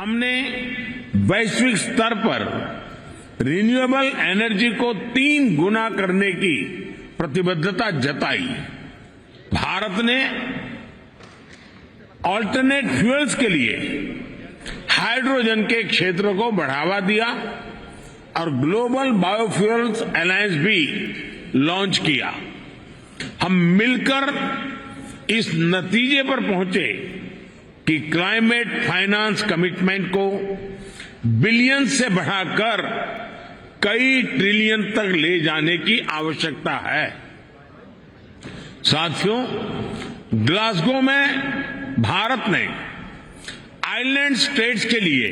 हमने वैश्विक स्तर पर रिन्यूएबल एनर्जी को 3 गुना करने की प्रतिबद्धता जताई। भारत ने ऑल्टरनेट फ्यूल्स के लिए हाइड्रोजन के क्षेत्र को बढ़ावा दिया और ग्लोबल बायोफ्यूल्स अलायंस भी लॉन्च किया। हम मिलकर इस नतीजे पर पहुंचे कि क्लाइमेट फाइनेंस कमिटमेंट को बिलियन से बढ़ाकर कई ट्रिलियन तक ले जाने की आवश्यकता है। साथियों, ग्लासगो में भारत ने आइलैंड स्टेट्स के लिए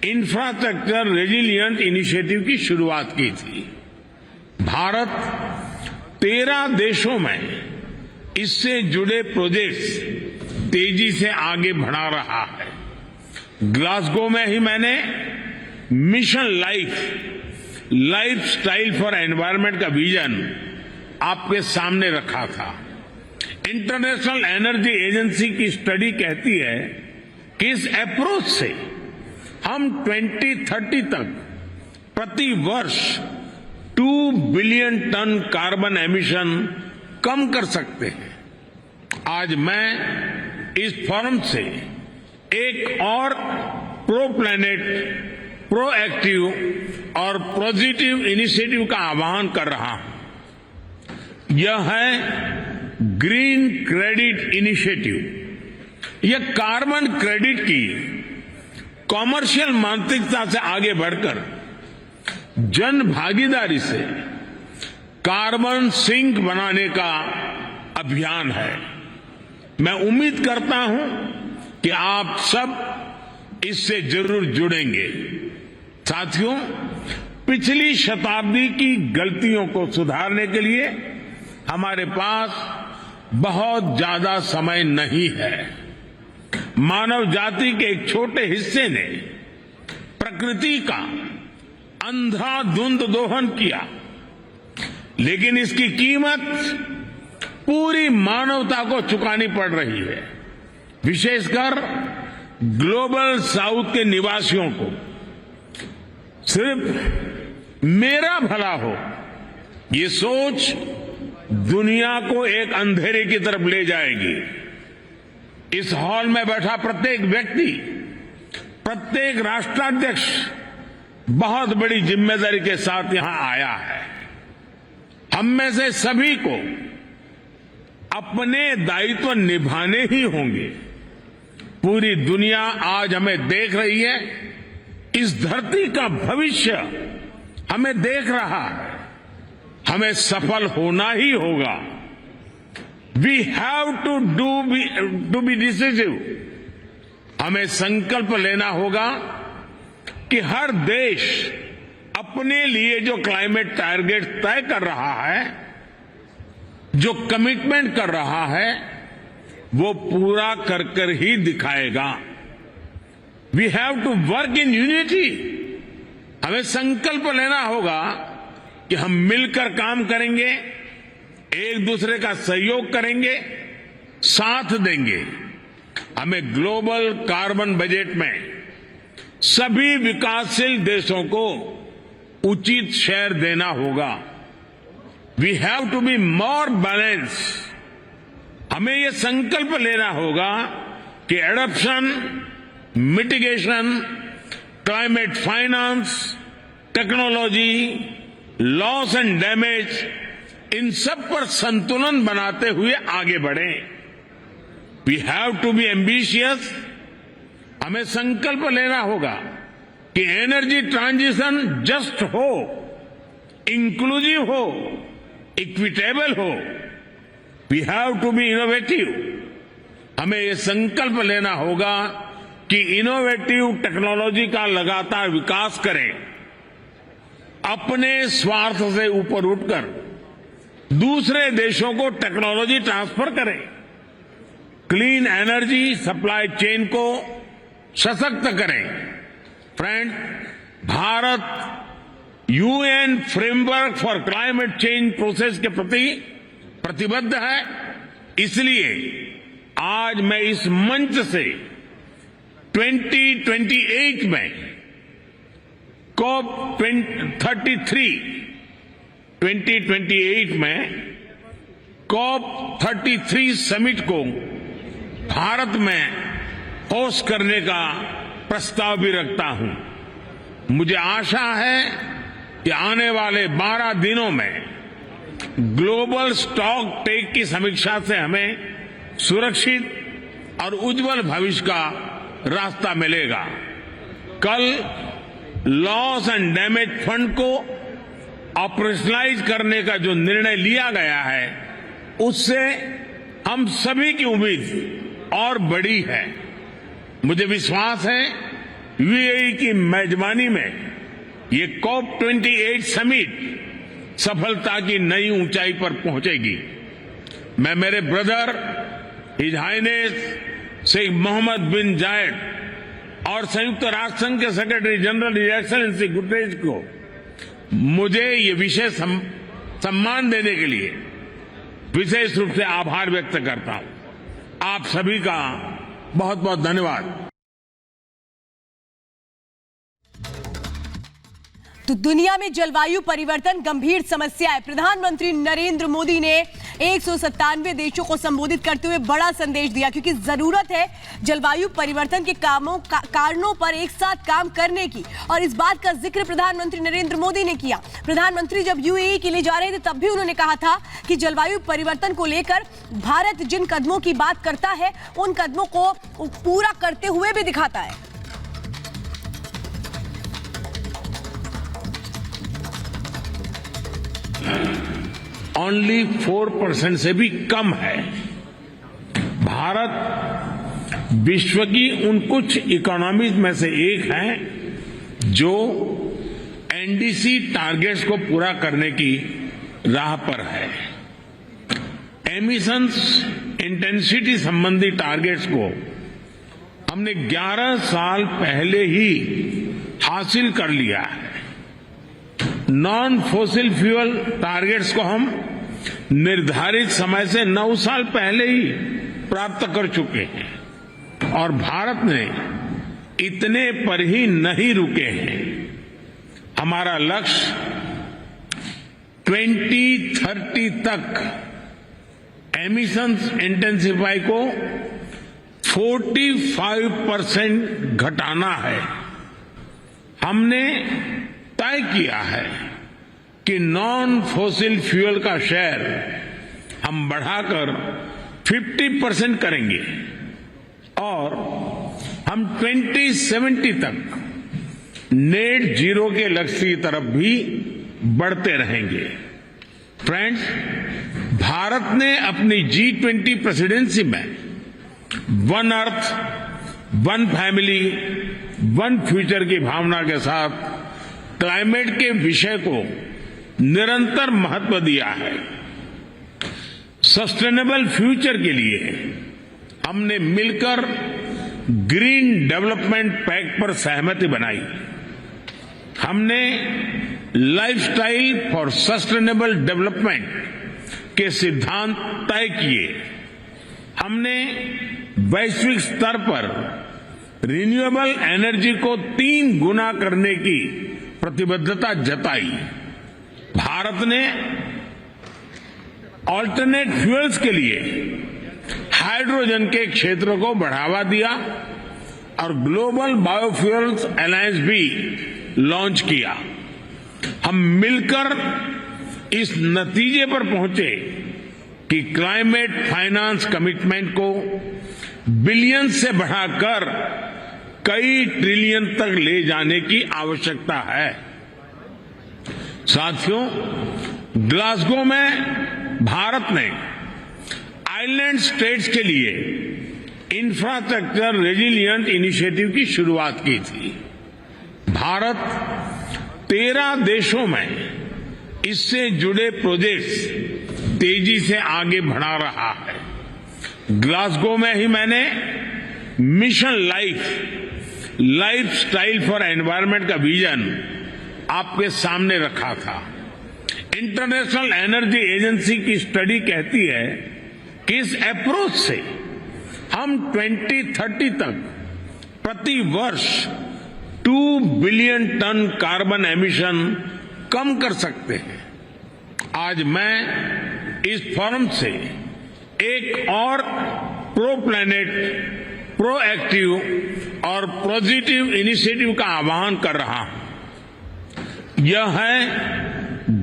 इंफ्रास्ट्रक्चर रेजिलिएंट इनिशिएटिव की शुरुआत की थी। भारत 13 देशों में इससे जुड़े प्रोजेक्ट्स तेजी से आगे बढ़ा रहा है। ग्लासगो में ही मैंने mission life style for environment का विजन आपके सामने रखा था। इंटरनेशनल एनर्जी एजेंसी की स्टडी कहती है कि इस अप्रोच से हम 2030 तक प्रति वर्ष 2 बिलियन टन कार्बन एमिशन कम कर सकते हैं। आज मैं इस फोरम से एक और प्रो प्लैनेट, प्रोएक्टिव और पॉजिटिव इनिशिएटिव का आह्वान कर रहा हूं। यह है ग्रीन क्रेडिट इनिशिएटिव। यह कार्बन क्रेडिट की कॉमर्शियल मानसिकता से आगे बढ़कर जन भागीदारी से कार्बन सिंक बनाने का अभियान है। मैं उम्मीद करता हूं कि आप सब इससे जरूर जुड़ेंगे। साथियों, पिछली शताब्दी की गलतियों को सुधारने के लिए हमारे पास बहुत ज्यादा समय नहीं है। मानव जाति के एक छोटे हिस्से ने प्रकृति का अंधाधुंध दोहन किया, लेकिन इसकी कीमत पूरी मानवता को चुकानी पड़ रही है। विशेषकर ग्लोबल साउथ के निवासियों को सिर्फ मेरा भला हो, ये सोच दुनिया को एक अंधेरे की तरफ ले जाएगी। इस हॉल में बैठा प्रत्येक व्यक्ति, प्रत्येक राष्ट्राध्यक्ष बहुत बड़ी जिम्मेदारी के साथ यहां आया है। हम में से सभी को अपने दायित्व निभाने ही होंगे। पूरी दुनिया आज हमें देख रही है। इस धरती का भविष्य हमें देख रहा है। हमें सफल होना ही होगा। We have to be decisive. हमें संकल्प लेना होगा कि हर देश अपने लिए जो क्लाइमेट टारगेट तय कर रहा है, जो कमिटमेंट कर रहा है, वो पूरा कर कर ही दिखाएगा। We have to work in unity. हमें संकल्प लेना होगा कि हम मिलकर काम करेंगे, एक दूसरे का सहयोग करेंगे, साथ देंगे। हमें ग्लोबल कार्बन बजट में सभी विकासशील देशों को उचित शेयर देना होगा। We have to be more balance. हमें यह संकल्प लेना होगा कि adoption, mitigation, climate finance, technology, loss and damage, इन सब पर संतुलन बनाते हुए आगे बढ़ें। We have to be ambitious. हमें संकल्प लेना होगा कि एनर्जी ट्रांजिशन जस्ट हो, इंक्लूसिव हो, इक्विटेबल हो। We have to be innovative. हमें यह संकल्प लेना होगा कि इनोवेटिव टेक्नोलॉजी का लगातार विकास करें। अपने स्वार्थ से ऊपर उठकर दूसरे देशों को टेक्नोलॉजी ट्रांसफर करें। क्लीन एनर्जी सप्लाई चेन को सशक्त करें। Friend, Bharat UN framework for climate change process के प्रति प्रतिबद्ध है। इसलिए आज मैं इस मंच से 2028 में COP 33 2028 में COP 33 समिट को भारत में होस्ट करने का प्रस्ताव भी रखता हूं। मुझे आशा है कि आने वाले 12 दिनों में ग्लोबल स्टॉक टेक की समीक्षा से हमें सुरक्षित और उज्जवल भविष्य का रास्ता मिलेगा। कल लॉस एंड डैमेज फंड को ऑपरेशनलाइज करने का जो निर्णय लिया गया है, उससे हम सभी की उम्मीद और बड़ी है। मुझे विश्वास है यूएई की मेजबानी में ये COP 28 समिट सफलता की नई ऊंचाई पर पहुंचेगी। मैं मेरे brother his highness Sheikh Mohammed bin Zayed और संयुक्त राष्ट्र संघ के secretary general his excellency Guterres को मुझे ये विशेष सम्मान देने के लिए विशेष रूप से आभार व्यक्त करता हूं। आप सभी का बहुत बहुत धन्यवाद। तो दुनिया में जलवायु परिवर्तन गंभीर समस्या है। प्रधानमंत्री नरेंद्र मोदी ने 197 देशों को संबोधित करते हुए बड़ा संदेश दिया, क्योंकि जरूरत है जलवायु परिवर्तन के कारणों पर एक साथ काम करने की। और इस बात का जिक्र प्रधानमंत्री नरेंद्र मोदी ने किया। प्रधानमंत्री जब यूएई के लिए जा रहे थे तब भी उन्होंने कहा था कि जलवायु परिवर्तन को लेकर भारत जिन कदमों की बात करता है उन कदमों को पूरा करते हुए भी दिखाता है। ओनली 4% से भी कम है। भारत विश्व की उन कुछ इकोनॉमीज में से एक है जो एनडीसी टारगेट्स को पूरा करने की राह पर है। एमिशंस इंटेंसिटी संबंधी टारगेट्स को हमने 11 साल पहले ही हासिल कर लिया है। नॉन फॉसिल फ्यूल टारगेट्स को हम निर्धारित समय से 9 साल पहले ही प्राप्त कर चुके हैं और भारत ने इतने पर ही नहीं रुके हैं। हमारा लक्ष्य 2030 तक एमिशंस इंटेंसिफाई को 45% घटाना है। हमने तय किया है कि नॉन फॉसिल फ्यूल का शेयर हम बढ़ाकर 50% करेंगे और हम 2070 तक नेट जीरो के लक्ष्य की तरफ भी बढ़ते रहेंगे। फ्रेंड्स, भारत ने अपनी G20 प्रेसिडेंसी में one earth, one family, one future की भावना के साथ क्लाइमेट के विषय को निरंतर महत्व दिया है। सस्टेनेबल फ्यूचर के लिए हमने मिलकर ग्रीन डेवलपमेंट पैक्ट पर सहमति बनाई। हमने लाइफस्टाइल फॉर सस्टेनेबल डेवलपमेंट के सिद्धांत तय किए। हमने वैश्विक स्तर पर रिन्यूएबल एनर्जी को 3 गुना करने की प्रतिबद्धता जताई। भारत ने ऑल्टरनेट फ्यूल्स के लिए हाइड्रोजन के क्षेत्र को बढ़ावा दिया और ग्लोबल बायोफ्यूल्स अलायंस भी लॉन्च किया। हम मिलकर इस नतीजे पर पहुंचे कि क्लाइमेट फाइनेंस कमिटमेंट को बिलियन से बढ़ाकर कई ट्रिलियन तक ले जाने की आवश्यकता है। साथियों, ग्लासगो में भारत ने आइलैंड स्टेट्स के लिए इंफ्रास्ट्रक्चर रेजिलिएंट इनिशिएटिव की शुरुआत की थी। भारत 13 देशों में इससे जुड़े प्रोजेक्ट्स तेजी से आगे बढ़ा रहा है। ग्लासगो में ही मैंने mission life style for environment का विजन आपके सामने रखा था। इंटरनेशनल एनर्जी एजेंसी की स्टडी कहती है कि इस अप्रोच से हम 2030 तक प्रति वर्ष 2 बिलियन टन कार्बन एमिशन कम कर सकते हैं। आज मैं इस फोरम से एक और प्रो प्लैनेट, प्रोएक्टिव और पॉजिटिव इनिशिएटिव का आह्वान कर रहा हूं। यह है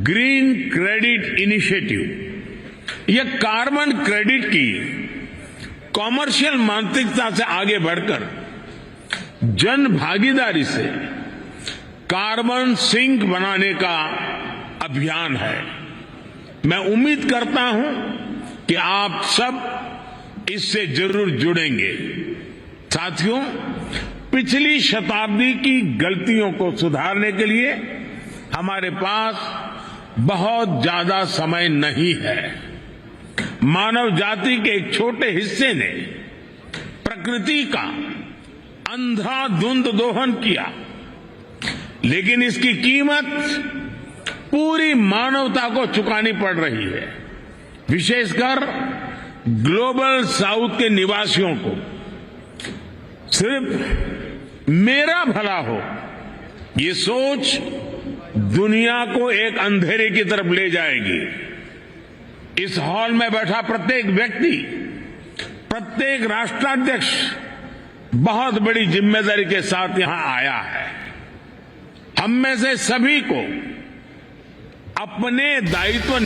ग्रीन क्रेडिट इनिशिएटिव। यह कार्बन क्रेडिट की कॉमर्शियल मानसिकता से आगे बढ़कर जन भागीदारी से कार्बन सिंक बनाने का अभियान है। मैं उम्मीद करता हूं कि आप सब इससे जरूर जुड़ेंगे। साथियों, पिछली शताब्दी की गलतियों को सुधारने के लिए हमारे पास बहुत ज्यादा समय नहीं है। मानव जाति के एक छोटे हिस्से ने प्रकृति का अंधाधुंध दोहन किया, लेकिन इसकी कीमत पूरी मानवता को चुकानी पड़ रही है। विशेषकर ग्लोबल साउथ के निवासियों को सिर्फ मेरा भला हो, ये सोच दुनिया को एक अंधेरे की तरफ ले जाएगी। इस हॉल में बैठा प्रत्येक व्यक्ति, प्रत्येक राष्ट्राध्यक्ष बहुत बड़ी जिम्मेदारी के साथ यहां आया है। हम में से सभी को अपने दायित्व